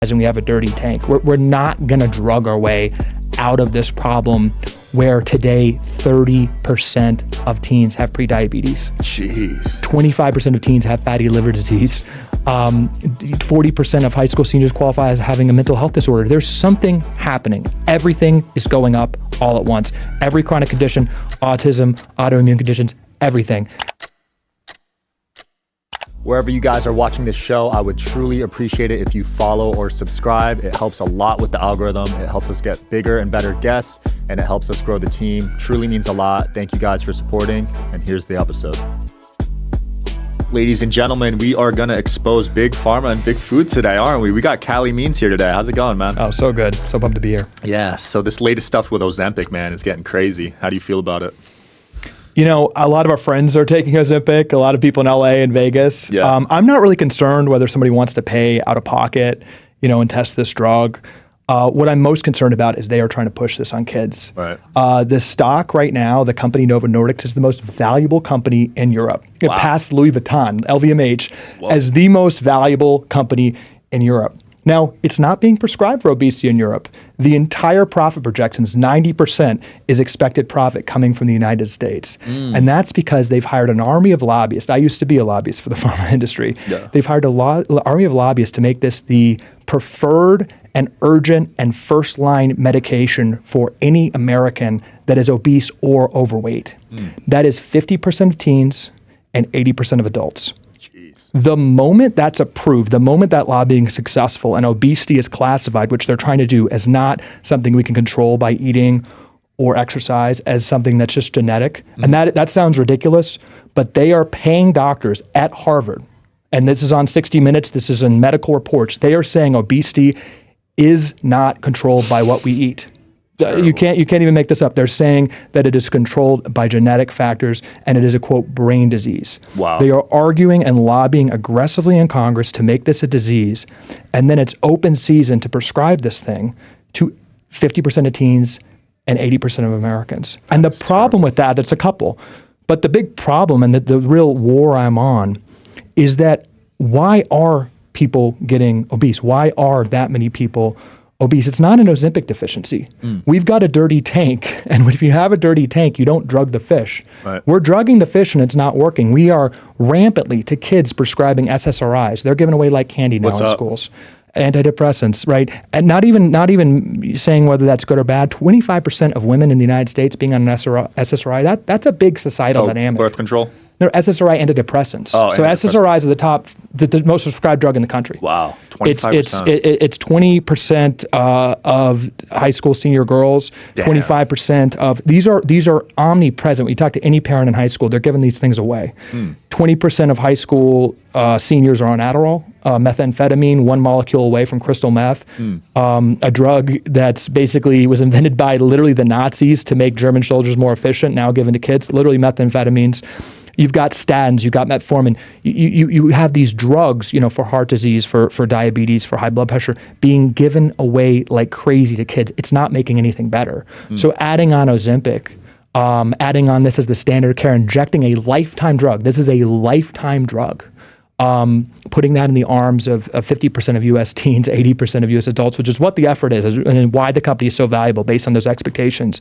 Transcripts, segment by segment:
and we have a dirty tank. We're not going to drug our way out of this problem where today 30% of teens have prediabetes. Jeez. 25% of teens have fatty liver disease. 40% of high school seniors qualify as having a mental health disorder. There's something happening. Everything is going up all at once. Every chronic condition, autism, autoimmune conditions, everything. Wherever you guys are watching this show, I would truly appreciate it if you follow or subscribe. It helps a lot with the algorithm. It helps us get bigger and better guests, and it helps us grow the team. Truly means a lot. Thank you guys for supporting, and here's the episode. Ladies and gentlemen, we are going to expose big pharma and big food today, aren't we? We got Calley Means here today. How's it going, man? Oh, so good. So pumped to be here. Yeah, so this latest stuff with Ozempic, man, is getting crazy. How do you feel about it? You know, a lot of our friends are taking Ozempic, a lot of people in LA and Vegas. Yeah. I'm not really concerned whether somebody wants to pay out of pocket, and test this drug. What I'm most concerned about is they are trying to push this on kids. Right. The stock right now, the company Novo Nordisk, is the most valuable company in Europe. It Wow. passed Louis Vuitton, LVMH, Whoa. as the most valuable company in Europe. Now, it's not being prescribed for obesity in Europe. The entire profit projections, 90%, is expected profit coming from the United States. And that's because they've hired an army of lobbyists. I used to be a lobbyist for the pharma industry. Yeah. They've hired an army of lobbyists to make this the preferred and urgent and first-line medication for any American that is obese or overweight. That is 50% of teens and 80% of adults. The moment that's approved, the moment that lobbying is successful and obesity is classified, which they're trying to do as not something we can control by eating or exercise, as something that's just genetic, and that sounds ridiculous, but they are paying doctors at Harvard, and this is on 60 Minutes, this is in medical reports, they are saying obesity is not controlled by what we eat. You can't even make this up. They're saying that it is controlled by genetic factors and it is a, quote, brain disease. Wow. They are arguing and lobbying aggressively in Congress to make this a disease, and then it's open season to prescribe this thing to 50% of teens and 80% of Americans. And the problem with that, it's a couple, but the big problem and the real war I'm on is that why are people getting obese? Why are that many people obese? It's not an Ozempic deficiency. We've got a dirty tank, and if you have a dirty tank, you don't drug the fish. Right. We're drugging the fish and it's not working. We are rampantly to kids prescribing SSRIs. They're given away like candy now in schools. Antidepressants, right? And not even saying whether that's good or bad. 25% of women in the United States being on an SSRI, that's a big societal dynamic. Birth control? No, SSRI antidepressants. Oh, so SSRIs are the most prescribed drug in the country. Wow, 25%. It's 20% of high school senior girls. Damn. 25% of these are omnipresent. When you talk to any parent in high school, they're giving these things away. 20% of high school seniors are on Adderall, methamphetamine, one molecule away from crystal meth, a drug that's basically was invented by literally the Nazis to make German soldiers more efficient, now given to kids, literally methamphetamines. You've got statins, you've got metformin. You have these drugs, for heart disease, for diabetes, for high blood pressure, being given away like crazy to kids. It's not making anything better. So adding on Ozempic, adding on this as the standard of care, injecting a lifetime drug. This is a lifetime drug. Putting that in the arms of 50% of U.S. teens, 80% of U.S. adults, which is what the effort is, and why the company is so valuable based on those expectations.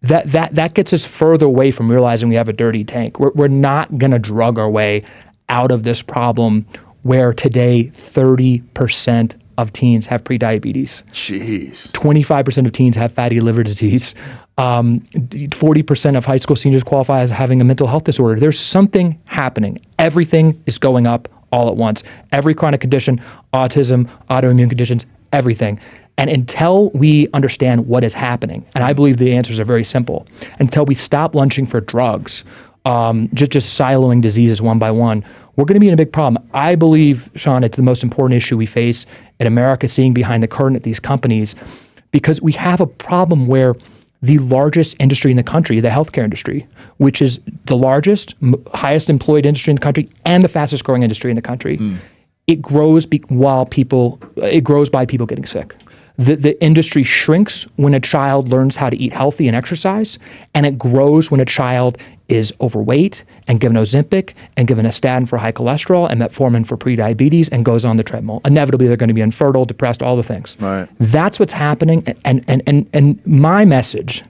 That gets us further away from realizing we have a dirty tank. We're not going to drug our way out of this problem where today 30% of teens have prediabetes. Jeez. 25% of teens have fatty liver disease. 40% of high school seniors qualify as having a mental health disorder. There's something happening. Everything is going up all at once. Every chronic condition, autism, autoimmune conditions, everything. And until we understand what is happening, and I believe the answers are very simple, until we stop lunching for drugs, just siloing diseases one by one, we're going to be in a big problem. I believe, Sean, it's the most important issue we face in America, seeing behind the curtain at these companies, because we have a problem where the largest industry in the country, the healthcare industry, which is the largest, highest employed industry in the country and the fastest growing industry in the country, it grows it grows by people getting sick. The industry shrinks when a child learns how to eat healthy and exercise, and it grows when a child is overweight and given Ozempic and given a statin for high cholesterol and metformin for prediabetes and goes on the treadmill. Inevitably, they're going to be infertile, depressed, all the things. Right. That's what's happening. And my message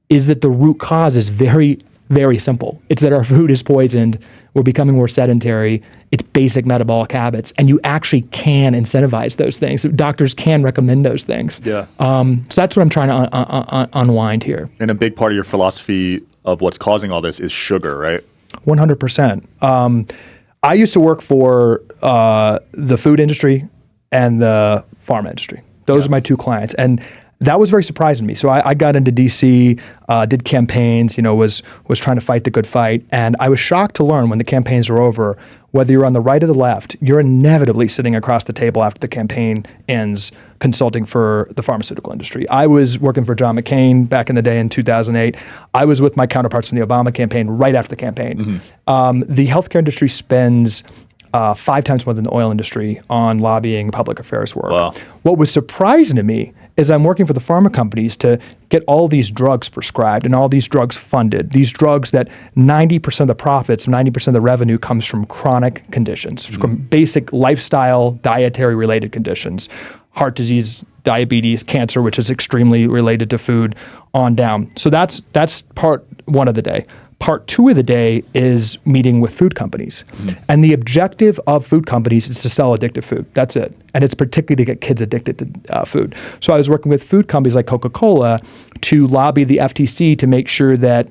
is that the root cause is very, very simple. It's that our food is poisoned. We're becoming more sedentary. It's basic metabolic habits. And you actually can incentivize those things. Doctors can recommend those things. Yeah. So that's what I'm trying to unwind here. And a big part of your philosophy of what's causing all this is sugar, right? 100%. I used to work for the food industry and the pharma industry. Those are my two clients. And that was very surprising to me. So I got into DC, did campaigns, was trying to fight the good fight. And I was shocked to learn when the campaigns were over, whether you're on the right or the left, you're inevitably sitting across the table after the campaign ends consulting for the pharmaceutical industry. I was working for John McCain back in the day in 2008. I was with my counterparts in the Obama campaign right after the campaign. The healthcare industry spends 5 times more than the oil industry on lobbying public affairs work. Wow. What was surprising to me is I'm working for the pharma companies to get all these drugs prescribed and all these drugs funded. These drugs that 90% of the profits, 90% of the revenue comes from chronic conditions, from basic lifestyle, dietary related conditions, heart disease, diabetes, cancer, which is extremely related to food, on down. So that's part one of the day. Part two of the day is meeting with food companies. And the objective of food companies is to sell addictive food. That's it. And it's particularly to get kids addicted to food. So I was working with food companies like Coca-Cola to lobby the FTC to make sure that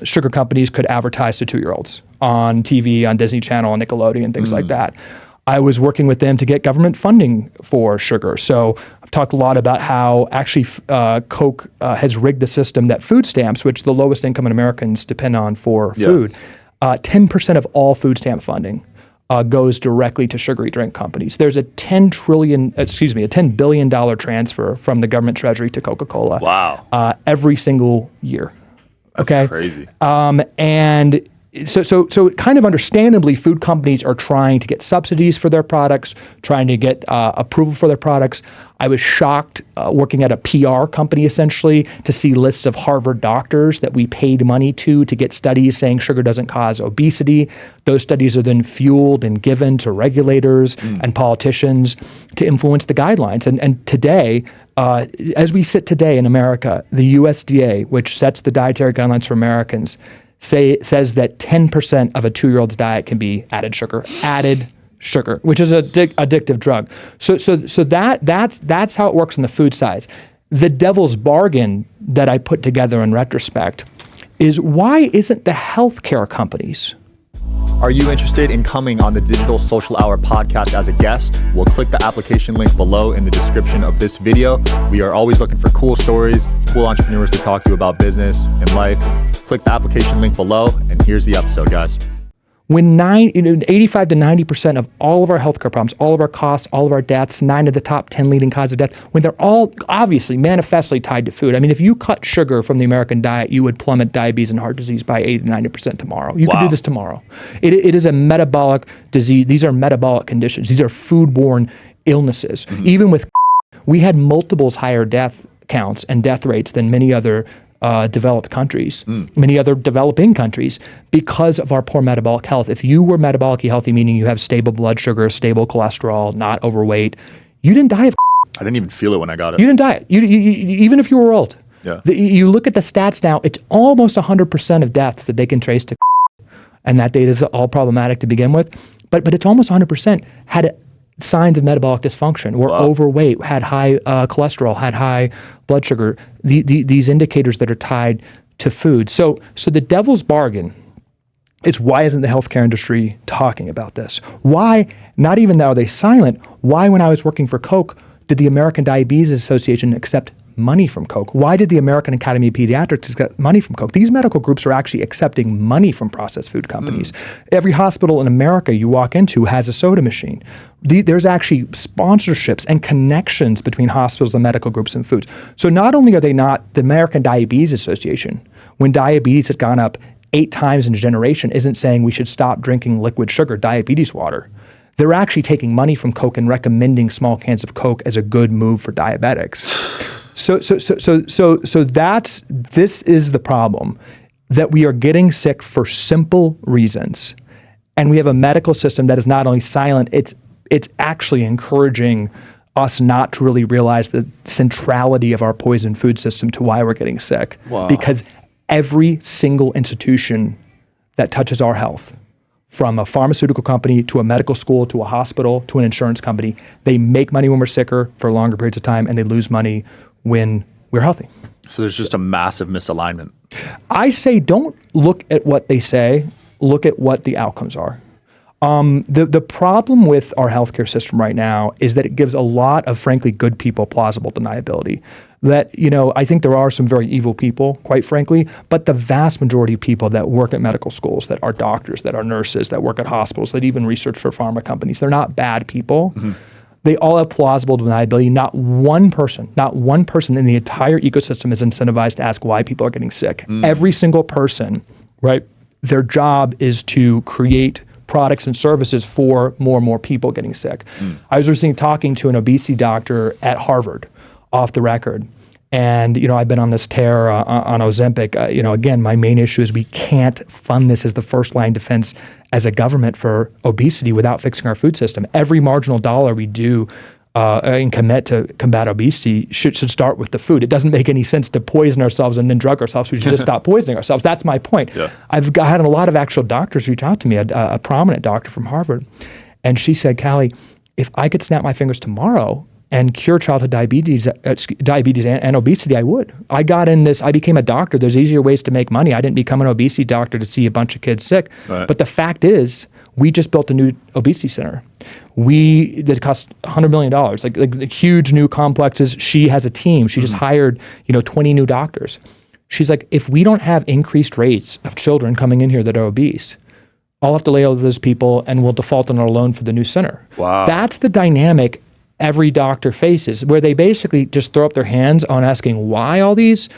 sugar companies could advertise to 2-year-olds on TV, on Disney Channel, on Nickelodeon, things like that. I was working with them to get government funding for sugar. So I've talked a lot about how actually Coke has rigged the system that food stamps, which the lowest income Americans depend on for food, 10% of all food stamp funding goes directly to sugary drink companies. There's a $10 billion transfer from the government treasury to Coca-Cola. Wow. Every single year. That's crazy. And so kind of understandably, food companies are trying to get subsidies for their products, trying to get approval for their products. I was shocked working at a PR company essentially to see lists of Harvard doctors that we paid money to get studies saying sugar doesn't cause obesity. Those studies are then fueled and given to regulators and politicians to influence the guidelines. And today, as we sit today in America, the USDA, which sets the dietary guidelines for Americans, says that 10% of a 2-year-old's diet can be added sugar, which is an addictive drug. So that's how it works on the food side. The devil's bargain that I put together in retrospect is, why isn't the healthcare companies? Are you interested in coming on the Digital Social Hour podcast as a guest? Well, click the application link below in the description of this video. We are always looking for cool stories, cool entrepreneurs to talk to about business and life. Click the application link below, and here's the episode, guys. When 85 to 90% of all of our healthcare problems, all of our costs, all of our deaths, 9 of the top 10 leading causes of death, when they're all obviously manifestly tied to food. I mean, if you cut sugar from the American diet, you would plummet diabetes and heart disease by 80 to 90% tomorrow. You could do this tomorrow. It is a metabolic disease. These are metabolic conditions. These are foodborne illnesses. Even with, we had multiples higher death counts and death rates than many other developed countries, many other developing countries, because of our poor metabolic health. If you were metabolically healthy, meaning you have stable blood sugar, stable cholesterol, not overweight, you didn't die of I didn't even feel it when I got it. You didn't die. You even if you were old. Yeah. You look at the stats now, it's almost 100% of deaths that they can trace to, and that data is all problematic to begin with, but it's almost 100% had signs of metabolic dysfunction, were overweight, had high cholesterol, had high blood sugar, these indicators that are tied to food. So the devil's bargain is, why isn't the healthcare industry talking about this? Why, not even though are they silent, why, when I was working for Coke, did the American Diabetes Association accept money from Coke? Why did the American Academy of Pediatrics get money from Coke? These medical groups are actually accepting money from processed food companies. Every hospital in America you walk into has a soda machine. There's actually sponsorships and connections between hospitals and medical groups and foods. So not only are they not, the American Diabetes Association, when diabetes has gone up 8 times in a generation, isn't saying we should stop drinking liquid sugar, diabetes water. They're actually taking money from Coke and recommending small cans of Coke as a good move for diabetics. So this is the problem. that we are getting sick for simple reasons. And we have a medical system that is not only silent, it's actually encouraging us not to really realize the centrality of our poison food system to why we're getting sick. Wow. Because every single institution that touches our health, from a pharmaceutical company to a medical school to a hospital to an insurance company, they make money when we're sicker for longer periods of time, and they lose money when we're healthy. So there's just a massive misalignment. I say don't look at what they say, look at what the outcomes are. The problem with our healthcare system right now is that it gives a lot of, frankly, good people plausible deniability. That, I think there are some very evil people, quite frankly, but the vast majority of people that work at medical schools, that are doctors, that are nurses, that work at hospitals, that even research for pharma companies, they're not bad people. Mm-hmm. They all have plausible deniability. Not one person in the entire ecosystem is incentivized to ask why people are getting sick. Every single person, right, their job is to create products and services for more and more people getting sick. I was recently talking to an obesity doctor at Harvard, off the record. And, I've been on this tear on Ozempic. Again, my main issue is we can't fund this as the first line defense as a government for obesity without fixing our food system. Every marginal dollar we do and commit to combat obesity should start with the food. It doesn't make any sense to poison ourselves and then drug ourselves. We should just stop poisoning ourselves. That's my point. Yeah. I've had a lot of actual doctors reach out to me, a prominent doctor from Harvard. And she said, Calley, if I could snap my fingers tomorrow and cure childhood diabetes and obesity, I would. I got in this, I became a doctor. There's easier ways to make money. I didn't become an obesity doctor to see a bunch of kids sick. Right. But the fact is, we just built a new obesity center. It cost $100 million, like huge new complexes. She has a team. She just hired, 20 new doctors. She's like, if we don't have increased rates of children coming in here that are obese, I'll have to lay off those people and we'll default on our loan for the new center. Wow. That's the dynamic every doctor faces, where they basically just throw up their hands on asking why all these,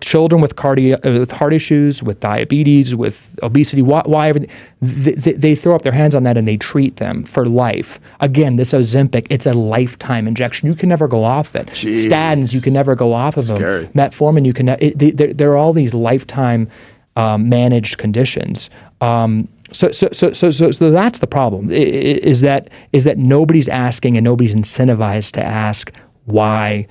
children with heart issues, with diabetes, with obesity, why everything. They throw up their hands on that and they treat them for life. Again, this Ozempic, it's a lifetime injection. You can never go off it. Jeez. Statins, you can never go off of them. Metformin, there are all these lifetime managed conditions. So that's the problem, is that nobody's asking and nobody's incentivized to ask why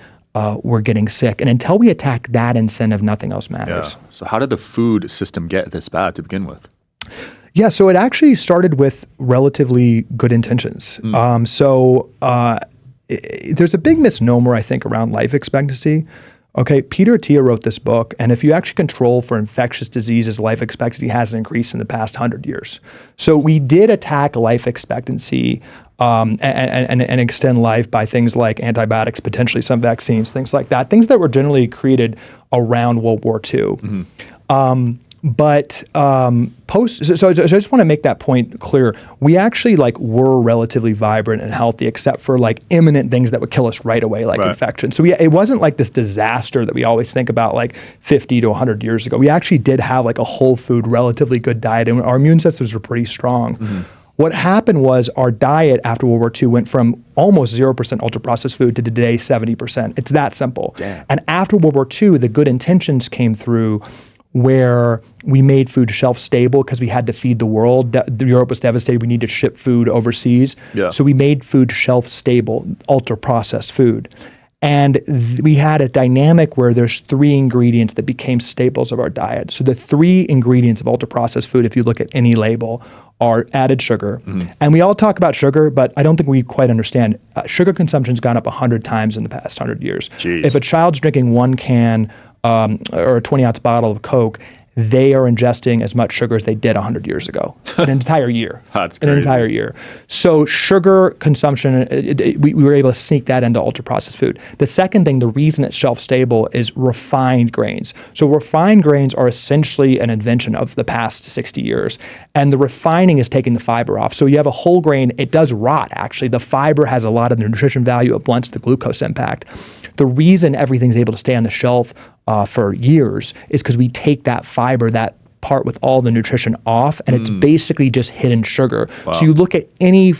we're getting sick. And until we attack that incentive, nothing else matters. Yeah. So how did the food system get this bad to begin with? Yeah, so it actually started with relatively good intentions. There's a big misnomer, I think, around life expectancy. Okay, Peter Attia wrote this book, and if you actually control for infectious diseases, life expectancy hasn't increased in the past 100 years. So we did attack life expectancy and extend life by things like antibiotics, potentially some vaccines, things like that, things that were generally created around World War II. Mm-hmm. So I just want to make that point clear. We actually were relatively vibrant and healthy, except for imminent things that would kill us right away, like infection. So it wasn't like this disaster that we always think about 50 to 100 years ago. We actually did have a whole food, relatively good diet, and our immune systems were pretty strong. Mm-hmm. What happened was our diet after World War II went from almost 0% ultra-processed food to today 70%. It's that simple. Damn. And after World War II, the good intentions came through, where we made food shelf stable because we had to feed the world. Europe was devastated. We needed to ship food overseas. Yeah. So we made food shelf stable, ultra-processed food. And we had a dynamic where there's 3 ingredients that became staples of our diet. So the 3 ingredients of ultra-processed food, if you look at any label, are added sugar. Mm-hmm. And we all talk about sugar, but I don't think we quite understand. Sugar consumption's gone up 100 times in the past 100 years. Jeez. If a child's drinking 1 can or a 20-ounce bottle of Coke, they are ingesting as much sugar as they did 100 years ago, an entire year. That's crazy. An entire year. So sugar consumption, we were able to sneak that into ultra-processed food. The second thing, the reason it's shelf-stable, is refined grains. So refined grains are essentially an invention of the past 60 years. And the refining is taking the fiber off. So you have a whole grain, it does rot, actually. The fiber has a lot of the nutrition value, it blunts the glucose impact. The reason everything's able to stay on the shelf for years is because we take that fiber, that part with all the nutrition off, and it's basically just hidden sugar. Wow. So you look at any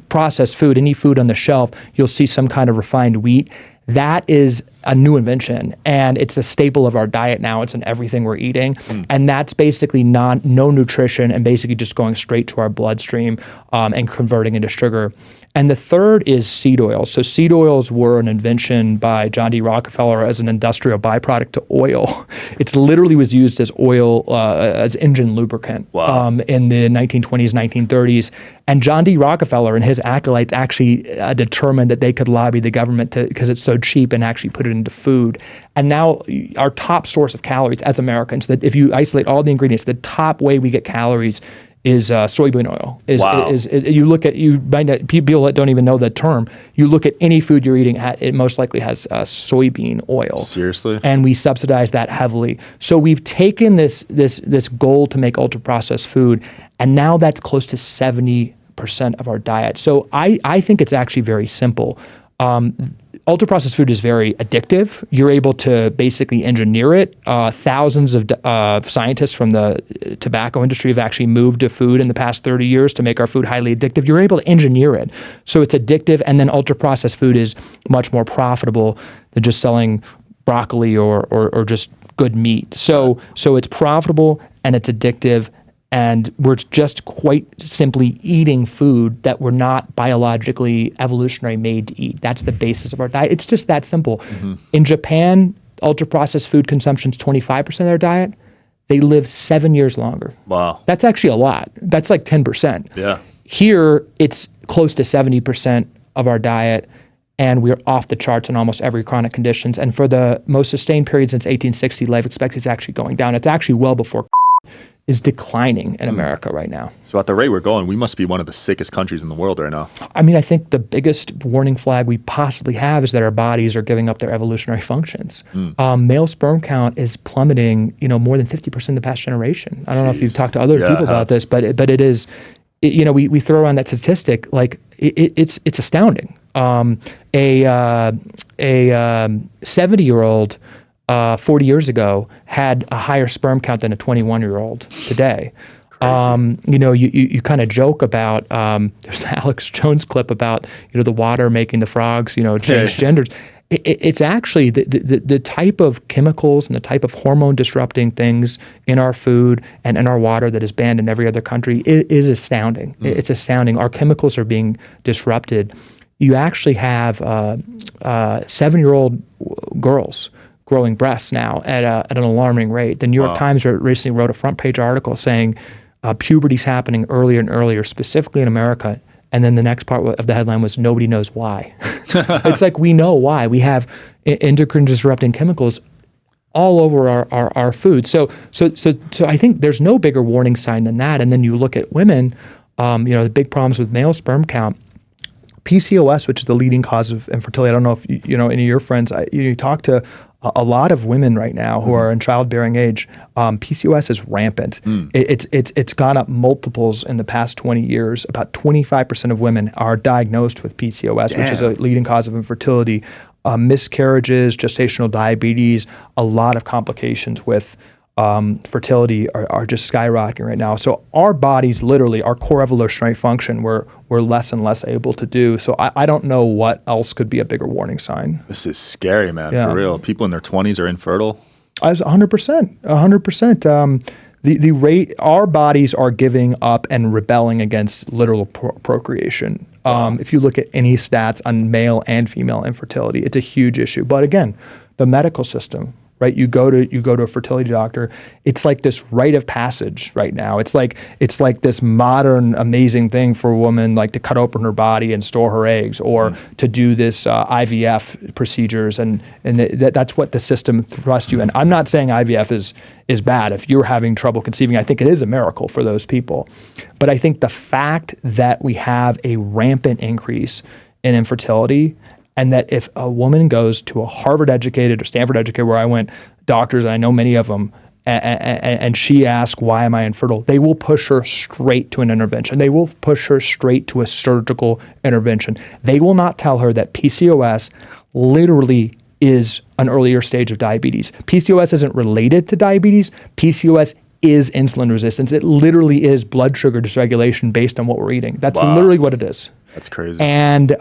processed food, any food on the shelf, you'll see some kind of refined wheat. That is a new invention, and it's a staple of our diet now. It's in everything we're eating, and that's basically no nutrition and basically just going straight to our bloodstream and converting into sugar. And the third is seed oils. So seed oils were an invention by John D. Rockefeller as an industrial byproduct to oil. It literally was used as oil, as engine lubricant in the 1920s, 1930s. And John D. Rockefeller and his acolytes actually determined that they could lobby the government because it's so cheap and actually put it into food. And now our top source of calories as Americans, that if you isolate all the ingredients, the top way we get calories is soybean oil. Is you look at, you might not, people that don't even know the term, you look at any food you're eating, it most likely has soybean oil. Seriously? And we subsidize that heavily. So we've taken this goal to make ultra processed food, and now that's close to 70% of our diet. So I think it's actually very simple. Ultra processed food is very addictive. You're able to basically engineer it. Thousands of scientists from the tobacco industry have actually moved to food in the past 30 years to make our food highly addictive. You're able to engineer it. So it's addictive, and then ultra processed food is much more profitable than just selling broccoli or just good meat. So it's profitable and it's addictive, and we're just quite simply eating food that we're not biologically, evolutionary made to eat. That's the basis of our diet. It's just that simple. In Japan, ultra-processed food consumption is 25% of their diet. They live 7 years longer. Wow. That's actually a lot. That's like 10%. Yeah. Here, it's close to 70% of our diet, and we're off the charts in almost every chronic conditions. And for the most sustained period since 1860, life expectancy is actually going down. It's actually well before is declining in America right now. So at the rate we're going, we must be one of the sickest countries in the world right now. I mean, I think the biggest warning flag we possibly have is that our bodies are giving up their evolutionary functions. Male sperm count is plummeting, more than 50% in the past generation. I don't know if you've talked to other people about this, but it is, we throw around that statistic like it's astounding. A 70-year-old 40 years ago had a higher sperm count than a 21-year-old today. You kind of joke about, there's the Alex Jones clip about, the water making the frogs, change genders. It's actually the type of chemicals and the type of hormone disrupting things in our food and in our water that is banned in every other country is astounding. It's astounding. Our chemicals are being disrupted. You actually have 7-year-old girls growing breasts now at an alarming rate. The New York Times recently wrote a front page article saying puberty's happening earlier and earlier, specifically in America. And then the next part of the headline was, nobody knows why. It's like, we know why. We have endocrine disrupting chemicals all over our food. So I think there's no bigger warning sign than that. And then you look at women, the big problems with male sperm count. PCOS, which is the leading cause of infertility. I don't know if any of your friends, you talk to a lot of women right now who are in childbearing age. PCOS is rampant. It's gone up multiples in the past 20 years. About 25% of women are diagnosed with PCOS, which is a leading cause of infertility. Miscarriages, gestational diabetes, a lot of complications with fertility are just skyrocketing right now. So our bodies, literally, our core evolutionary function, we're less and less able to do. So I don't know what else could be a bigger warning sign. This is scary, man, for real. People in their 20s are infertile. 100%. The rate, our bodies are giving up and rebelling against literal procreation. If you look at any stats on male and female infertility, it's a huge issue. But again, the medical system, right? You go to a fertility doctor. It's like this rite of passage right now. It's like this modern amazing thing for a woman, like to cut open her body and store her eggs, or to do this IVF procedures, and that's what the system thrusts you in. I'm not saying IVF is bad. If you're having trouble conceiving, I think it is a miracle for those people. But I think the fact that we have a rampant increase in infertility, and that if a woman goes to a Harvard-educated or Stanford-educated, where I went, doctors, and I know many of them, and she asks, why am I infertile? They will push her straight to an intervention. They will push her straight to a surgical intervention. They will not tell her that PCOS literally is an earlier stage of diabetes. PCOS isn't related to diabetes. PCOS is insulin resistance. It literally is blood sugar dysregulation based on what we're eating. That's literally what it is. That's crazy. And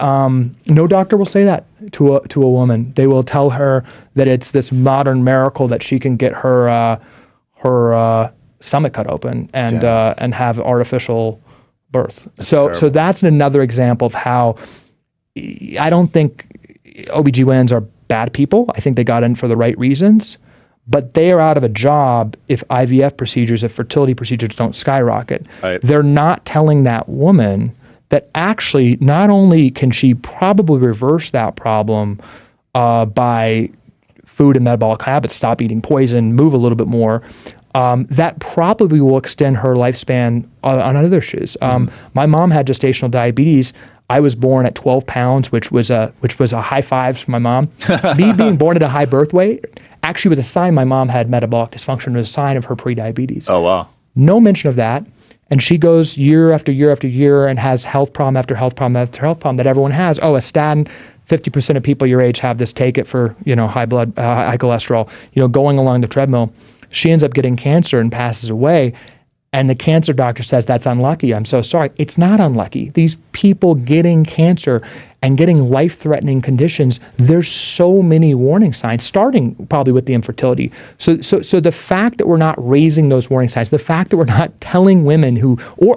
no doctor will say that to a woman. They will tell her that it's this modern miracle that she can get her stomach cut open and have artificial birth. So that's another example of how I don't think OBGYNs are bad people. I think they got in for the right reasons, but they are out of a job if IVF procedures, if fertility procedures don't skyrocket. Right. They're not telling that woman that actually not only can she probably reverse that problem by food and metabolic habits, stop eating poison, move a little bit more, that probably will extend her lifespan on other issues. My mom had gestational diabetes. I was born at 12 pounds, which was a high fives for my mom. Me being born at a high birth weight actually was a sign my mom had metabolic dysfunction. It was a sign of her pre-diabetes. Oh, wow. No mention of that. And she goes year after year after year and has health problem after health problem after health problem that everyone has. Oh, a statin, 50% of people your age have this, take it for, high blood, high cholesterol, going along the treadmill. She ends up getting cancer and passes away. And the cancer doctor says, that's unlucky. I'm so sorry. It's not unlucky. These people getting cancer and getting life-threatening conditions, there's so many warning signs, starting probably with the infertility. So the fact that we're not raising those warning signs, the fact that we're not telling women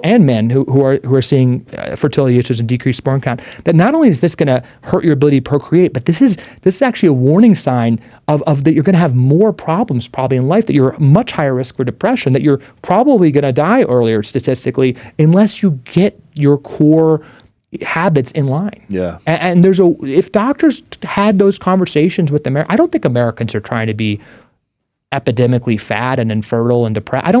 and men who are seeing fertility issues and decreased sperm count, that not only is this going to hurt your ability to procreate, but this is actually a warning sign of that you're going to have more problems probably in life, that you're much higher risk for depression, that you're probably going to die earlier statistically unless you get your core habits in line. Yeah. And if doctors had those conversations with Americans, I don't think Americans are trying to be epidemically fat and infertile and depressed. I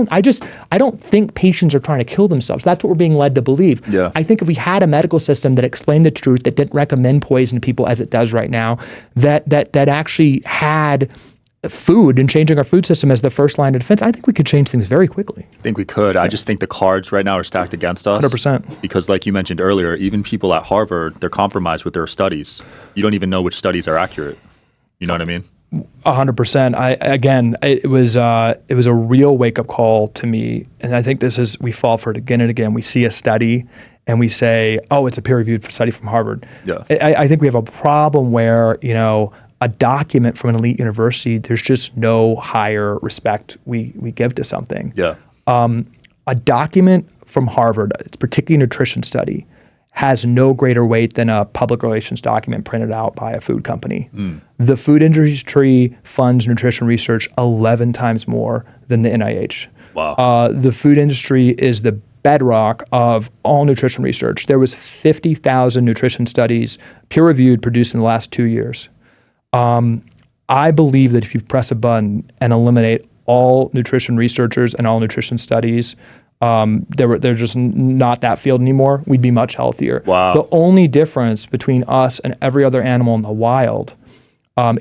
don't think patients are trying to kill themselves. That's what we're being led to believe. Yeah. I think if we had a medical system that explained the truth, that didn't recommend poison to people as it does right now, that actually had food and changing our food system as the first line of defense, I think we could change things very quickly. I think we could. Yeah. I just think the cards right now are stacked against us. 100%. Because like you mentioned earlier, even people at Harvard, they're compromised with their studies. You don't even know which studies are accurate. You know what I mean? 100%. It was a real wake-up call to me, and I think we fall for it again and again. We see a study and we say, oh, it's a peer-reviewed study from Harvard. Yeah. I think we have a problem where, a document from an elite university, there's just no higher respect we give to something. Yeah. A document from Harvard, particularly a nutrition study, has no greater weight than a public relations document printed out by a food company. The food industry funds nutrition research 11 times more than the NIH. Wow. The food industry is the bedrock of all nutrition research. There was 50,000 nutrition studies, peer-reviewed, produced in the last 2 years. I believe that if you press a button and eliminate all nutrition researchers and all nutrition studies, they're just not that field anymore, we'd be much healthier. Wow. The only difference between us and every other animal in the wild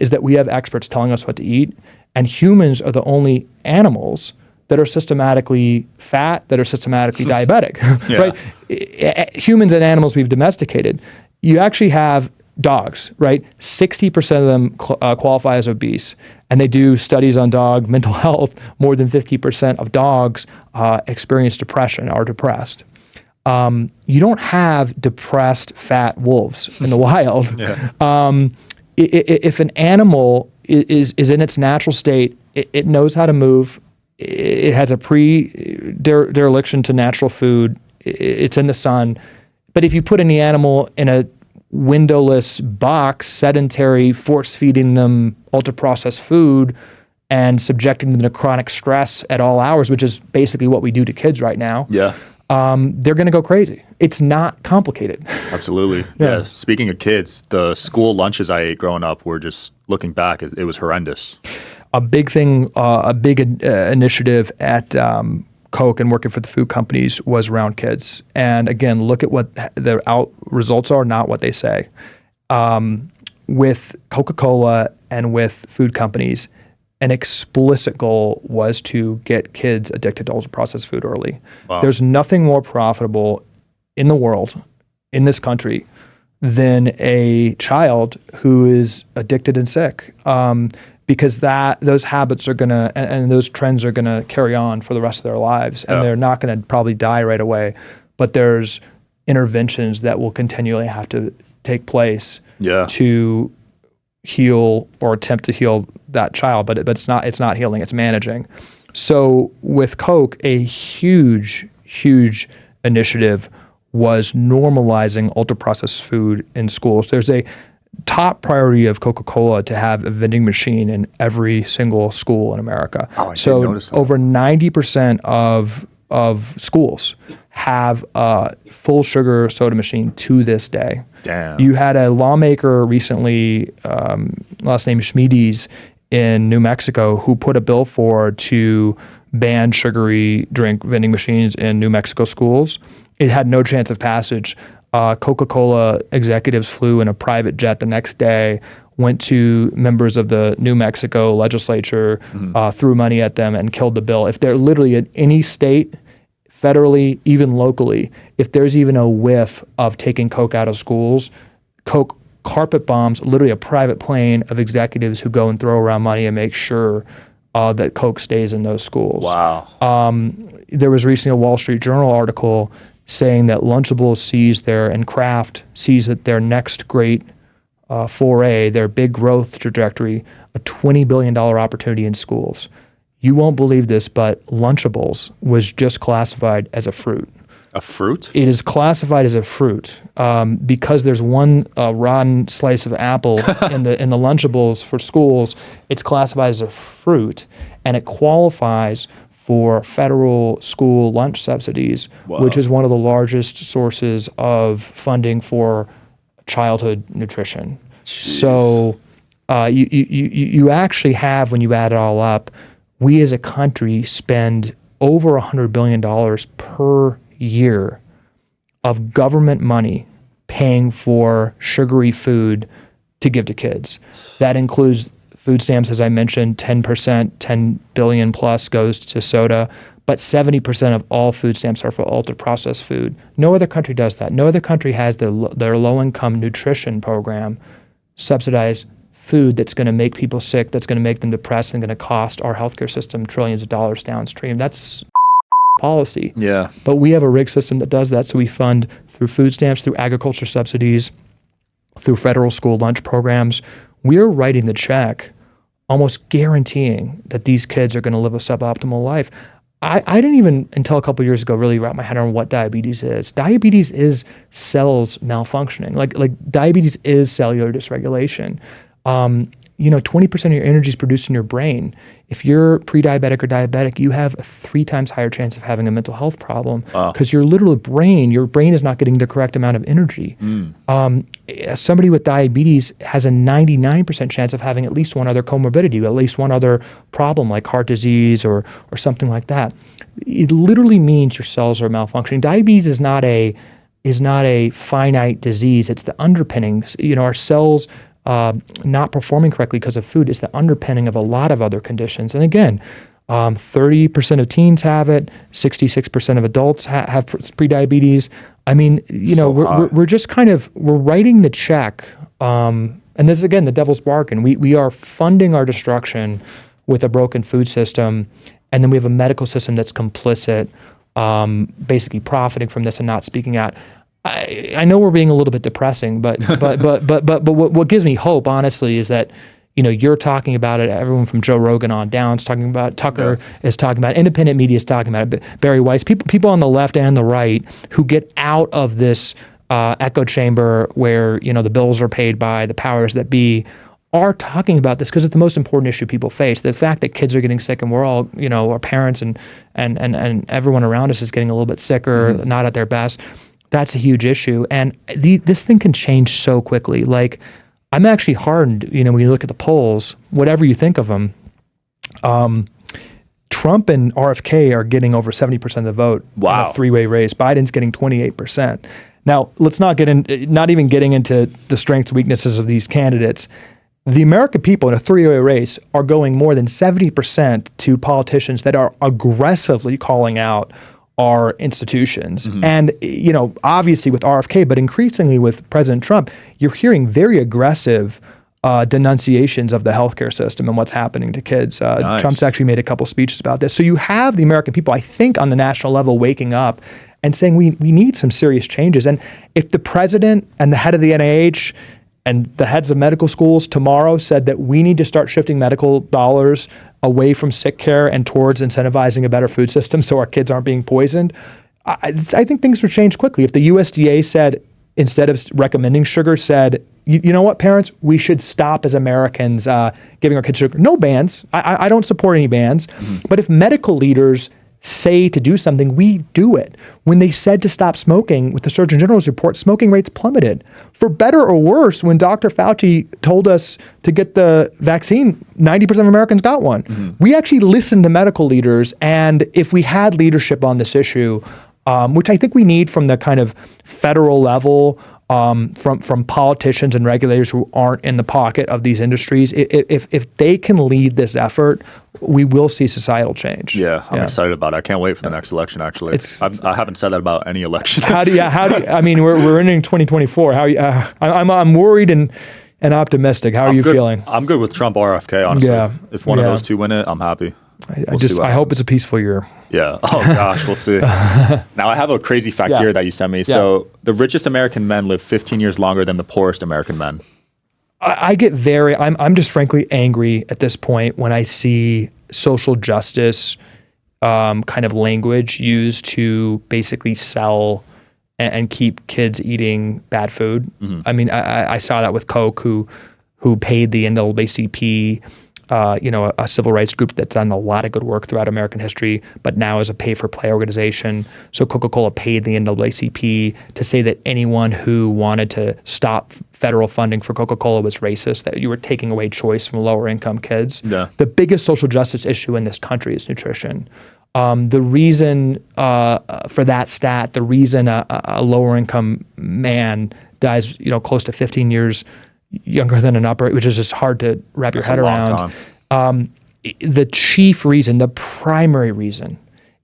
is that we have experts telling us what to eat, and humans are the only animals that are systematically fat, that are systematically diabetic, right? Humans and animals we've domesticated. You actually have dogs, right? 60% of them qualify as obese, and they do studies on dog mental health. More than 50% of dogs experience depression, are depressed. You don't have depressed fat wolves in the wild. If an animal is in its natural state, it knows how to move. It has a dereliction to natural food. It's in the sun. But if you put any animal in a windowless box, sedentary, force-feeding them ultra-processed food and subjecting them to chronic stress at all hours, which is basically what we do to kids right now, they're going to go crazy. It's not complicated. Absolutely. Yeah. Speaking of kids, the school lunches I ate growing up were just, looking back, it was horrendous. A big thing, initiative at Coke and working for the food companies was around kids. And again, look at what the results are, not what they say. With Coca-Cola and with food companies, an explicit goal was to get kids addicted to ultra-processed food early. Wow. There's nothing more profitable in the world, in this country, than a child who is addicted and sick. Because those habits are gonna and those trends are gonna carry on for the rest of their lives, and they're not gonna probably die right away. But there's interventions that will continually have to take place Yeah. to heal or attempt to heal that child, but it's not healing, it's managing. So with Coke, a huge initiative was normalizing ultra-processed food in schools. There's a top priority of Coca-Cola to have a vending machine in every single school in America. Oh, I didn't notice that. Over 90% of schools have a full sugar soda machine to this day. Damn. You had a lawmaker recently, last name Schmiedes, in New Mexico, who put a bill forward to ban sugary drink vending machines in New Mexico schools. It had no chance of passage. Coca-Cola executives flew in a private jet the next day, went to members of the New Mexico legislature, threw money at them, and killed the bill. If they're literally in any state, federally, even locally, if there's even a whiff of taking Coke out of schools, Coke carpet bombs literally a private plane of executives who go and throw around money and make sure that Coke stays in those schools. Wow. There was recently a Wall Street Journal article saying that Lunchables sees and Kraft sees that their next great foray, their big growth trajectory, a $20 billion opportunity in schools. You won't believe this, but Lunchables was just classified as a fruit. A fruit? It is classified as a fruit because there's one rotten slice of apple in the Lunchables for schools. It's classified as a fruit, and it qualifies for federal school lunch subsidies, which is one of the largest sources of funding for childhood nutrition. Jeez. So you actually have, when you add it all up, we as a country spend over $100 billion per year of government money paying for sugary food to give to kids. That includes food stamps, as I mentioned, 10%, 10 billion plus goes to soda, but 70% of all food stamps are for ultra-processed food. No other country does that. No other country has their low-income nutrition program subsidize food that's going to make people sick, that's going to make them depressed, and going to cost our healthcare system trillions of dollars downstream. That's policy. Yeah. But we have a rigged system that does that, so we fund through food stamps, through agriculture subsidies, through federal school lunch programs. We're writing the check, almost guaranteeing that these kids are going to live a suboptimal life. I didn't even, until a couple of years ago, really wrap my head around what diabetes is. Diabetes is cells malfunctioning. Like diabetes is cellular dysregulation. 20% of your energy is produced in your brain. If you're pre-diabetic or diabetic, you have a 3 times higher chance of having a mental health problem because your brain is not getting the correct amount of energy. Somebody with diabetes has a 99% chance of having at least one other comorbidity, at least one other problem like heart disease or something like that. It literally means your cells are malfunctioning. Diabetes is not a finite disease. It's the underpinnings. Our cells not performing correctly because of food is the underpinning of a lot of other conditions. And again, 30% of teens have it, 66% of adults have prediabetes. I mean, we're just we're writing the check. And this is, again, the devil's bargain. We are funding our destruction with a broken food system, and then we have a medical system that's complicit, basically profiting from this and not speaking out. I know we're being a little bit depressing, but what gives me hope, honestly, is that you're talking about it. Everyone from Joe Rogan on down is talking about it. Tucker is talking about it. Independent media is talking about it. Barry Weiss, people on the left and the right who get out of this echo chamber where the bills are paid by the powers that be are talking about this because it's the most important issue people face. The fact that kids are getting sick and we're all, our parents and everyone around us is getting a little bit sicker, not at their best. That's a huge issue. And this thing can change so quickly. Like, I'm actually heartened, when you look at the polls, whatever you think of them, Trump and RFK are getting over 70% of the vote. Wow. In a 3-way race. Biden's getting 28%. Now, let's not even getting into the strengths, weaknesses of these candidates. The American people in a 3-way race are going more than 70% to politicians that are aggressively calling out our institutions. And, obviously with RFK, but increasingly with President Trump, you're hearing very aggressive denunciations of the healthcare system and what's happening to kids. Nice. Trump's actually made a couple speeches about this. So you have the American people, I think, on the national level waking up and saying we need some serious changes. And if the president and the head of the NIH and the heads of medical schools tomorrow said that we need to start shifting medical dollars away from sick care and towards incentivizing a better food system so our kids aren't being poisoned, I think things would change quickly. If the USDA said, instead of recommending sugar, said, you know what, parents, we should stop as Americans giving our kids sugar. No bans. I don't support any bans. But if medical leaders say to do something, we do it. When they said to stop smoking, with the Surgeon General's report, smoking rates plummeted. For better or worse, when Dr. Fauci told us to get the vaccine, 90% of Americans got one. We actually listened to medical leaders, and if we had leadership on this issue, which I think we need from the kind of federal level, from politicians and regulators who aren't in the pocket of these industries, if they can lead this effort, we will see societal change. Yeah, I'm excited about it. I can't wait for the next election. Actually, I haven't said that about any election. How do you? I mean, we're entering 2024. I'm worried and optimistic. How are you feeling? I'm good with Trump or RFK. Honestly, if one of those two win it, I'm happy. I hope it's a peaceful year. Yeah. Oh gosh, we'll see. Now I have a crazy fact here that you sent me. So the richest American men live 15 years longer than the poorest American men. I get I'm just frankly angry at this point when I see social justice kind of language used to basically sell and keep kids eating bad food. I mean, I saw that with Coke, who paid the NAACP, a civil rights group that's done a lot of good work throughout American history, but now is a pay-for-play organization. So Coca-Cola paid the NAACP to say that anyone who wanted to stop federal funding for Coca-Cola was racist, that you were taking away choice from lower-income kids. Yeah. The biggest social justice issue in this country is nutrition. The reason for that stat, the reason a lower-income man dies, close to 15 years younger than an upper, which is just hard to wrap your head around. The chief reason, the primary reason,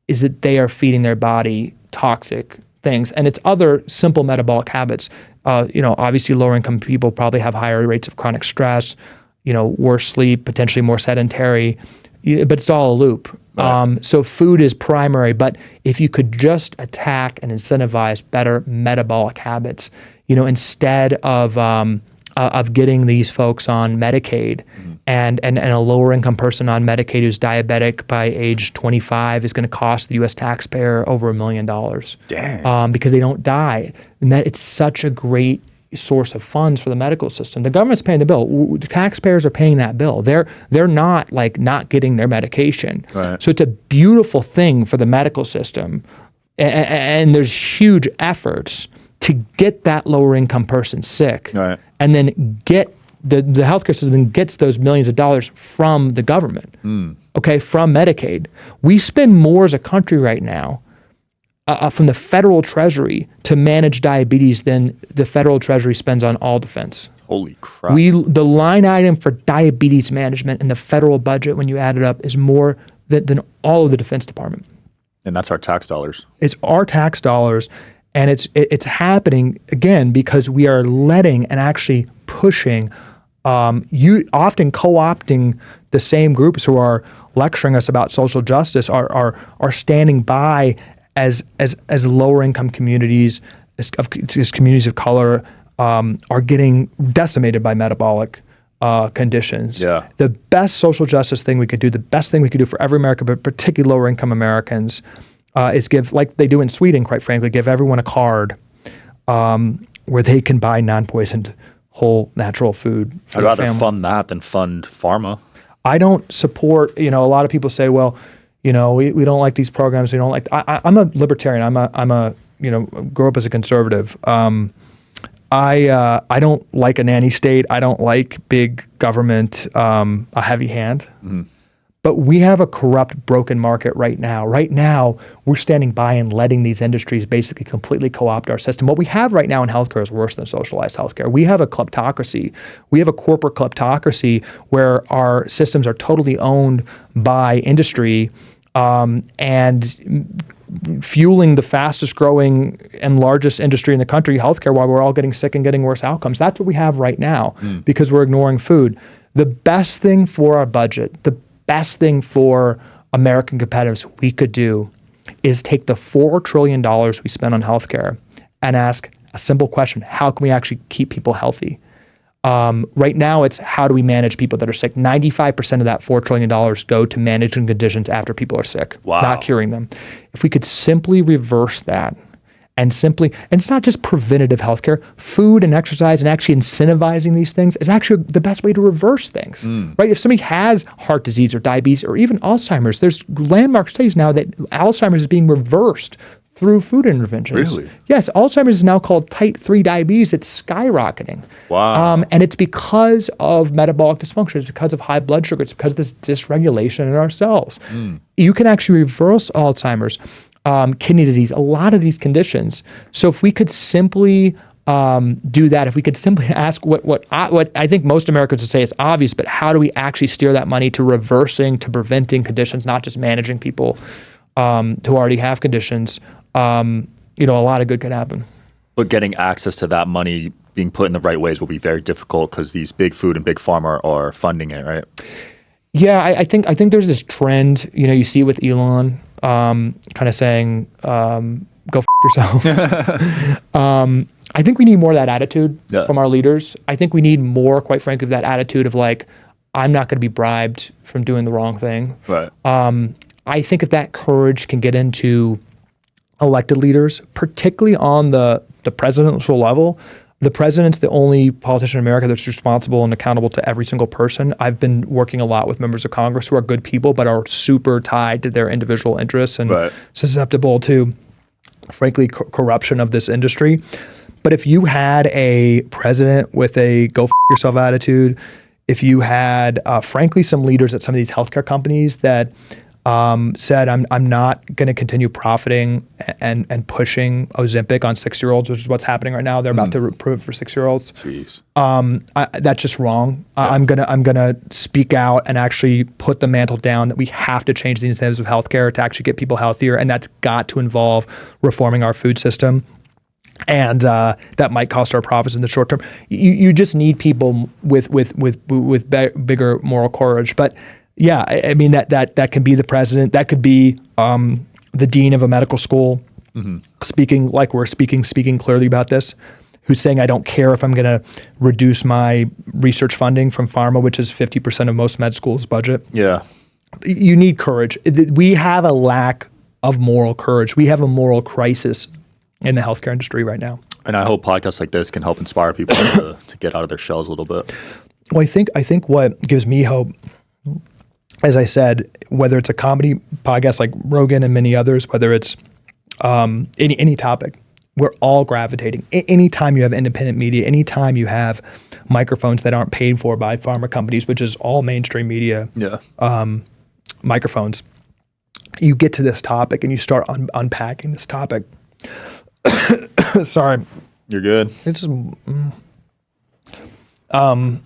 is that they are feeding their body toxic things, and it's other simple metabolic habits. Obviously, lower income people probably have higher rates of chronic stress, worse sleep, potentially more sedentary, but it's all a loop. Right. So food is primary, but if you could just attack and incentivize better metabolic habits, instead of getting these folks on Medicaid, and a lower income person on Medicaid who's diabetic by age 25 is going to cost the U.S. taxpayer over $1 million. Damn. Because they don't die. And that it's such a great source of funds for the medical system. The government's paying the bill. The taxpayers are paying that bill. They're not not getting their medication. Right. So it's a beautiful thing for the medical system. And there's huge efforts to get that lower income person sick, right, and then get the healthcare system gets those millions of dollars from the government, from Medicaid. We spend more as a country right now from the federal treasury to manage diabetes than the federal treasury spends on all defense. Holy crap. The line item for diabetes management in the federal budget, when you add it up, is more than all of the Defense Department. And that's our tax dollars. It's our tax dollars. And it's happening, again, because we are letting and actually pushing, often co-opting the same groups who are lecturing us about social justice, are standing by as lower income communities, as communities of color, are getting decimated by metabolic conditions. Yeah. The best social justice thing we could do, the best thing we could do for every American, but particularly lower income Americans, is give, like they do in Sweden, quite frankly, give everyone a card where they can buy non-poisoned, whole, natural food for I'd their rather family. fund that than fund pharma. I don't support, a lot of people say, well, we don't like these programs. We don't like, I'm a libertarian. I'm a grew up as a conservative. I don't like a nanny state. I don't like big government, a heavy hand. Mm-hmm. But we have a corrupt, broken market right now. Right now, we're standing by and letting these industries basically completely co-opt our system. What we have right now in healthcare is worse than socialized healthcare. We have a kleptocracy. We have a corporate kleptocracy where our systems are totally owned by industry and fueling the fastest growing and largest industry in the country, healthcare, while we're all getting sick and getting worse outcomes. That's what we have right now because we're ignoring food. The best thing for our budget, the best thing for American competitiveness we could do is take the $4 trillion we spend on healthcare and ask a simple question: how can we actually keep people healthy? Right now, it's how do we manage people that are sick? 95% of that $4 trillion go to managing conditions after people are sick, not curing them. If we could simply reverse that, and it's not just preventative healthcare, food and exercise and actually incentivizing these things is actually the best way to reverse things, right? If somebody has heart disease or diabetes or even Alzheimer's, there's landmark studies now that Alzheimer's is being reversed through food interventions. Really? Yes, Alzheimer's is now called type 3 diabetes. It's skyrocketing. Wow. And it's because of metabolic dysfunction. It's because of high blood sugar. It's because of this dysregulation in our cells. You can actually reverse Alzheimer's, kidney disease, a lot of these conditions. So if we could simply do that, if we could simply ask what I think most Americans would say is obvious, but how do we actually steer that money to reversing, to preventing conditions, not just managing people who already have conditions, a lot of good could happen. But getting access to that money being put in the right ways will be very difficult because these big food and big pharma are funding it, right? Yeah, I think there's this trend, you see with Elon, kind of saying, go f*** yourself. I think we need more of that attitude from our leaders. I think we need more, quite frankly, of that attitude of like, I'm not going to be bribed from doing the wrong thing. Right. I think if that courage can get into elected leaders, particularly on the presidential level. The president's the only politician in America that's responsible and accountable to every single person. I've been working a lot with members of Congress who are good people, but are super tied to their individual interests and susceptible to, frankly, corruption of this industry. But if you had a president with a go f*** yourself attitude, if you had, frankly, some leaders at some of these healthcare companies that said, I'm not going to continue profiting and pushing Ozempic on 6-year-olds, which is what's happening right now. They're about to approve it for 6-year-olds. Jeez. That's just wrong. I'm gonna speak out and actually put the mantle down that we have to change the incentives of healthcare to actually get people healthier, and that's got to involve reforming our food system. And that might cost our profits in the short term. You just need people with bigger moral courage. But yeah, I mean that can be the president. That could be the dean of a medical school, speaking like we're speaking clearly about this, who's saying, I don't care if I'm going to reduce my research funding from pharma, which is 50% of most med schools' budget. Yeah. You need courage. We have a lack of moral courage. We have a moral crisis in the healthcare industry right now. And I hope podcasts like this can help inspire people to get out of their shells a little bit. Well, I think what gives me hope, as I said, whether it's a comedy podcast like Rogan and many others, whether it's any topic, we're all gravitating. Anytime you have independent media, anytime you have microphones that aren't paid for by pharma companies, which is all mainstream media microphones, you get to this topic and you start unpacking this topic. Sorry. You're good. It's can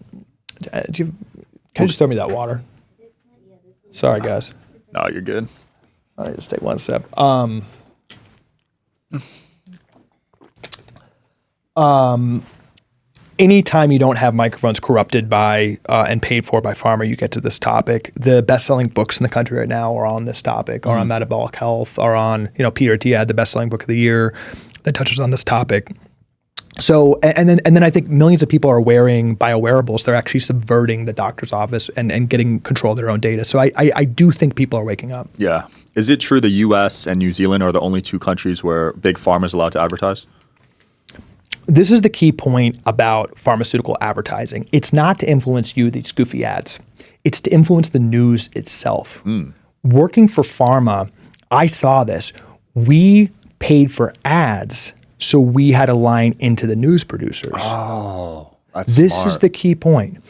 you just throw me that water? Sorry, guys. No, you're good. All right, just take one sip. Anytime you don't have microphones corrupted by and paid for by pharma, you get to this topic. The best-selling books in the country right now are on this topic, are on metabolic health, are on, Peter T. had the best-selling book of the year that touches on this topic. So, and then I think millions of people are wearing biowearables. They're actually subverting the doctor's office and getting control of their own data. So I do think people are waking up. Yeah. Is it true the U.S. and New Zealand are the only two countries where big pharma is allowed to advertise? This is the key point about pharmaceutical advertising. It's not to influence you, these goofy ads. It's to influence the news itself. Working for pharma, I saw this. We paid for ads, so we had a line into the news producers. Oh, that's This smart. is the key point.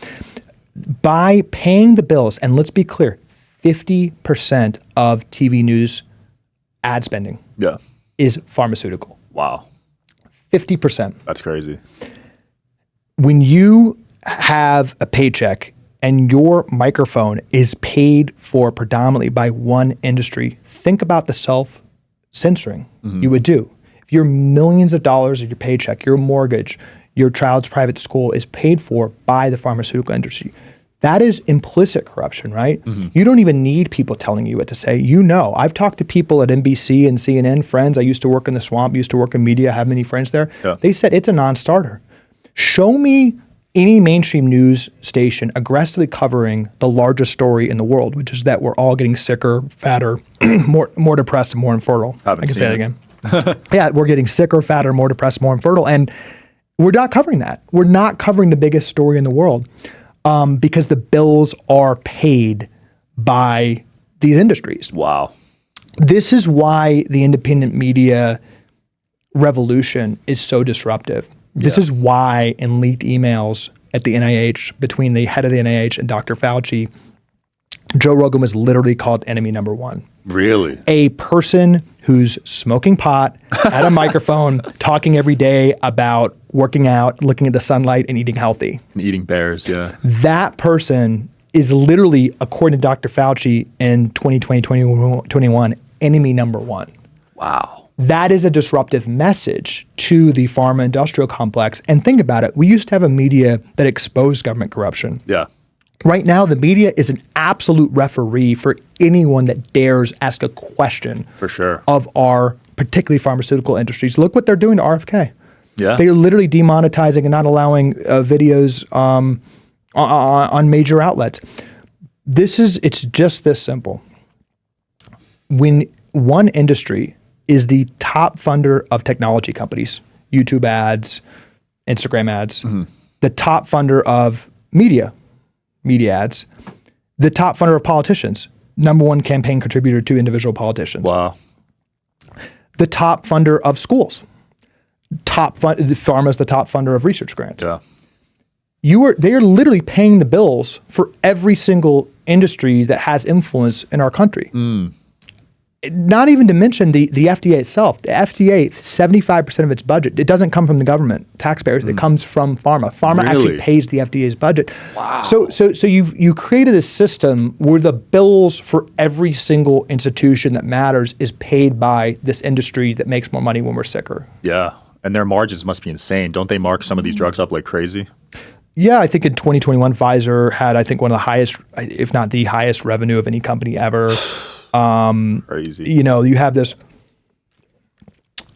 By paying the bills, and let's be clear, 50% of TV news ad spending is pharmaceutical. Wow. 50%. That's crazy. When you have a paycheck and your microphone is paid for predominantly by one industry, think about the self-censoring you would do. If your millions of dollars of your paycheck, your mortgage, your child's private school is paid for by the pharmaceutical industry, That is implicit corruption, right? You don't even need people telling you what to say. I've talked to people at NBC and CNN, friends. I used to work in the swamp, used to work in media, have many friends there. Yeah. They said it's a non-starter. Show me any mainstream news station aggressively covering the largest story in the world, which is that we're all getting sicker, fatter, more depressed, and more infertile. I can say that again. Yeah, we're getting sicker, fatter, more depressed, more infertile. And we're not covering that. We're not covering the biggest story in the world because the bills are paid by these industries. Wow. This is why the independent media revolution is so disruptive. This is why in leaked emails at the NIH, between the head of the NIH and Dr. Fauci, Joe Rogan was literally called enemy number one. Really? A person who's smoking pot at a microphone, talking every day about working out, looking at the sunlight, and eating healthy. And eating bears, yeah. That person is literally, according to Dr. Fauci in 2020, 2021, enemy number one. Wow. That is a disruptive message to the pharma industrial complex. And think about it. We used to have a media that exposed government corruption. Yeah. Right now, the media is an absolute referee for anyone that dares ask a question For sure. of our particularly pharmaceutical industries. Look what they're doing to RFK. Yeah. They're literally demonetizing and not allowing videos on major outlets. It's just this simple. When one industry is the top funder of technology companies, YouTube ads, Instagram ads, the top funder of media ads, the top funder of politicians, number one campaign contributor to individual politicians. Wow. The top funder of schools, pharma is the top funder of research grants. Yeah. They are literally paying the bills for every single industry that has influence in our country. Not even to mention the FDA itself. The FDA, 75% of its budget, it doesn't come from the government, taxpayers. It comes from pharma. Pharma actually pays the FDA's budget. Wow. So you created a system where the bills for every single institution that matters is paid by this industry that makes more money when we're sicker. Yeah. And their margins must be insane. Don't they mark some of these drugs up like crazy? Yeah, I think in 2021, Pfizer had, I think, one of the highest, if not the highest revenue of any company ever. Crazy. You have this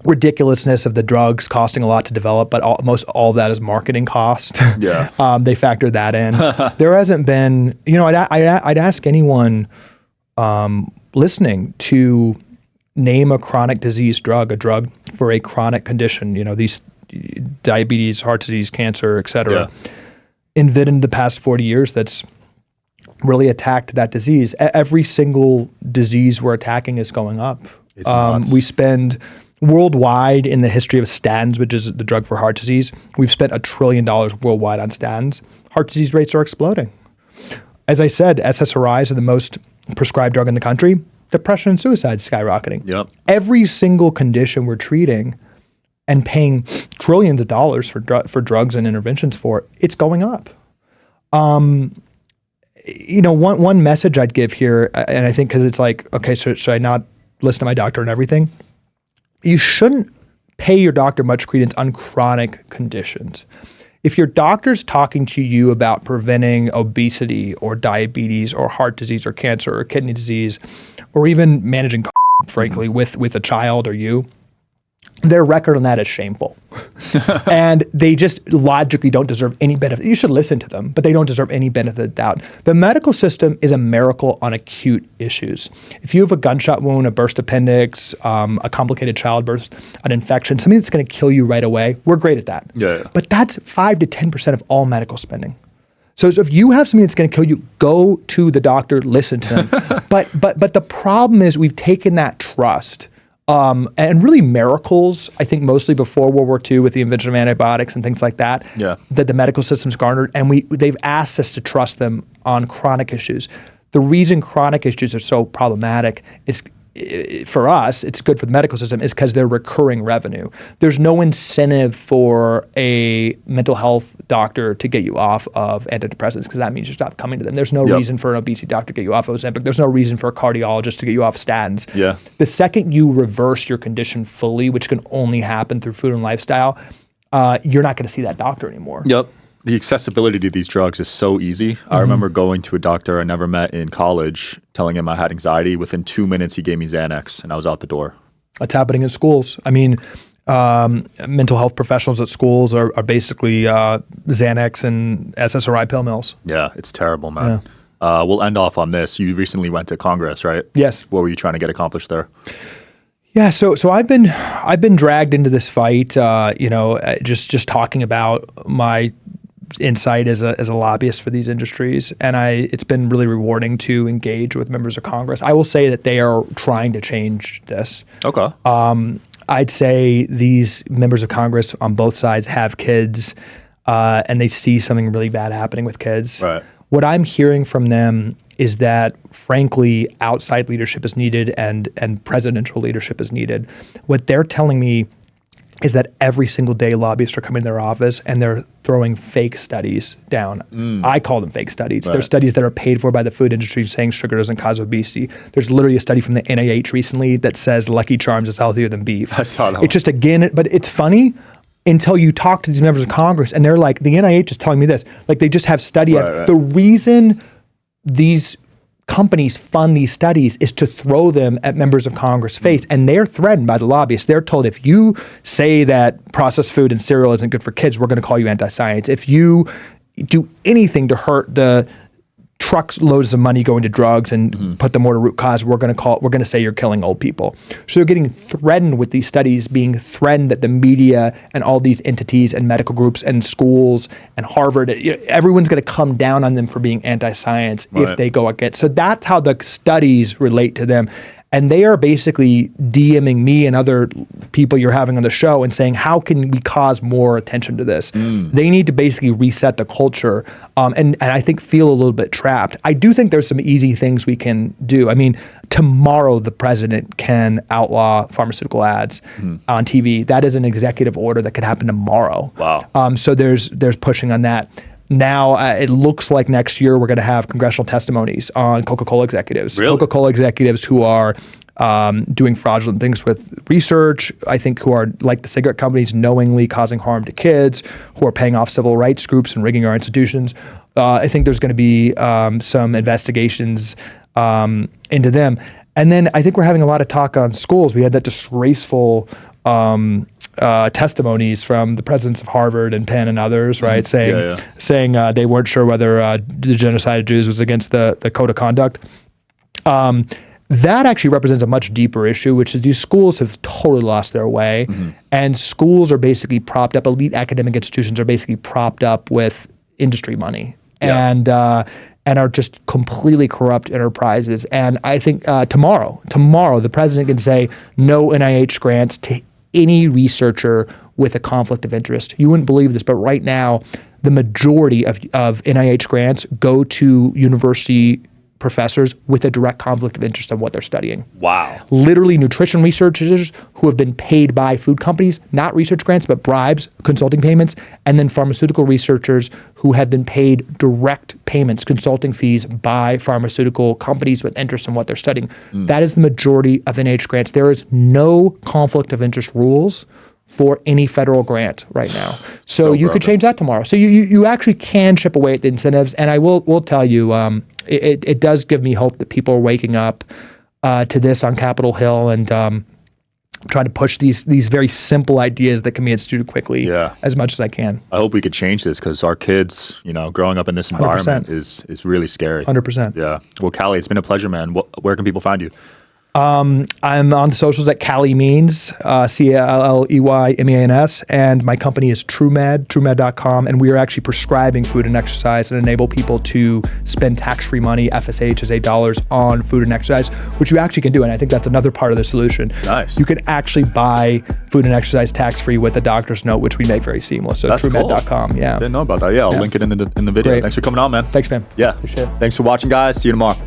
ridiculousness of the drugs costing a lot to develop, but almost all of that is marketing cost. Yeah. They factor that in. There hasn't been, I'd ask anyone listening to name a chronic disease drug, a drug for a chronic condition, these diabetes, heart disease, cancer, et cetera, invented in the past 40 years that's really attacked that disease. Every single disease we're attacking is going up. It's nuts. We spend worldwide in the history of statins, which is the drug for heart disease, we've spent $1 trillion worldwide on statins. Heart disease rates are exploding. As I said, SSRIs are the most prescribed drug in the country. Depression and suicide is skyrocketing. Yep. Every single condition we're treating and paying trillions of dollars for drugs and interventions for, it's going up. One message I'd give here, and I think because it's like, okay, so should I not listen to my doctor and everything? You shouldn't pay your doctor much credence on chronic conditions. If your doctor's talking to you about preventing obesity or diabetes or heart disease or cancer or kidney disease, or even managing, frankly, with a child or you, their record on that is shameful. And they just logically don't deserve any benefit. You should listen to them, but they don't deserve any benefit of the doubt. The medical system is a miracle on acute issues. If you have a gunshot wound, a burst appendix, a complicated childbirth, an infection, something that's going to kill you right away, we're great at that. Yeah. But that's 5 to 10% of all medical spending. So if you have something that's going to kill you, go to the doctor, listen to them. But the problem is we've taken that trust. And really miracles, I think mostly before World War II with the invention of antibiotics and things like that, that the medical system's garnered, and they've asked us to trust them on chronic issues. The reason chronic issues are so problematic is, for us, it's good for the medical system, is because they're recurring revenue. There's no incentive for a mental health doctor to get you off of antidepressants because that means you stop coming to them. There's no reason for an obesity doctor to get you off of Ozempic. There's no reason for a cardiologist to get you off statins. Yeah. The second you reverse your condition fully, which can only happen through food and lifestyle, you're not going to see that doctor anymore. Yep. the accessibility to these drugs is so easy. I remember going to a doctor I never met in college, telling him I had anxiety. Within 2 minutes, he gave me Xanax, and I was out the door. That's happening in schools. I mean, mental health professionals at schools are basically Xanax and SSRI pill mills. Yeah, it's terrible, man. Yeah. We'll end off on this. You recently went to Congress, right? Yes. What were you trying to get accomplished there? Yeah, so I've been dragged into this fight. Just talking about my insight as a lobbyist for these industries, and it's been really rewarding to engage with members of Congress. I will say that they are trying to change this. Okay. I'd say these members of Congress on both sides have kids, and they see something really bad happening with kids. Right. What I'm hearing from them is that, frankly, outside leadership is needed and presidential leadership is needed. What they're telling me is that every single day lobbyists are coming to their office and they're throwing fake studies down. I call them fake studies. Right. They're studies that are paid for by the food industry saying sugar doesn't cause obesity. There's literally a study from the NIH recently that says Lucky Charms is healthier than beef. I saw that It's just, again, but it's funny until you talk to these members of Congress and they're like, the NIH is telling me this. Like, they just have study. Right. The reason these companies fund these studies is to throw them at members of Congress' face, and they're threatened by the lobbyists. They're told, if you say that processed food and cereal isn't good for kids, we're going to call you anti-science. If you do anything to hurt the trucks loads of money going to drugs and put them more to root cause, we're going to say you're killing old people. So they're getting threatened with these studies, being threatened that the media and all these entities and medical groups and schools and Harvard, everyone's going to come down on them for being anti-science if they go against. So that's how the studies relate to them. And they are basically DMing me and other people you're having on the show and saying, how can we cause more attention to this? They need to basically reset the culture and I think feel a little bit trapped. I do think there's some easy things we can do. I mean, tomorrow the president can outlaw pharmaceutical ads on TV. That is an executive order that could happen tomorrow. Wow. So there's pushing on that. Now, it looks like next year we're going to have congressional testimonies on Coca-Cola executives. Really? Coca-Cola executives who are doing fraudulent things with research, I think who are, like the cigarette companies, knowingly causing harm to kids, who are paying off civil rights groups and rigging our institutions. I think there's going to be some investigations into them. And then I think we're having a lot of talk on schools. We had that disgraceful testimonies from the presidents of Harvard and Penn and others, right, saying they weren't sure whether the genocide of Jews was against the code of conduct. That actually represents a much deeper issue, which is these schools have totally lost their way, and schools are basically propped up. Elite academic institutions are basically propped up with industry money, and are just completely corrupt enterprises. And I think tomorrow, the president can say no NIH grants to any researcher with a conflict of interest. You wouldn't believe this, but right now, the majority of NIH grants go to university professors with a direct conflict of interest in what they're studying. Wow. Literally nutrition researchers who have been paid by food companies, not research grants, but bribes, consulting payments, and then pharmaceutical researchers who have been paid direct payments, consulting fees by pharmaceutical companies with interest in what they're studying. That is the majority of NIH grants. There is no conflict of interest rules for any federal grant right now. So you could change that tomorrow. So you actually can chip away at the incentives. And I will tell you, it does give me hope that people are waking up to this on Capitol Hill and trying to push these very simple ideas that can be instituted quickly as much as I can. I hope we could change this because our kids, growing up in this environment 100%. is really scary. 100%. Yeah. Well, Calley, it's been a pleasure, man. Where can people find you? I'm on the socials at Calley Means, CALLEYMEANS, and my company is TrueMed, and we are actually prescribing food and exercise and enable people to spend tax-free money, FSA, dollars on food and exercise, which you actually can do, and I think that's another part of the solution. Nice. You can actually buy food and exercise tax-free with a doctor's note, which we make very seamless. So that's TrueMed.com, cool. Didn't know about that. Yeah, I'll link it in the video. Great. Thanks for coming on, man. Thanks, man. Yeah. Appreciate it. Thanks for watching, guys. See you tomorrow.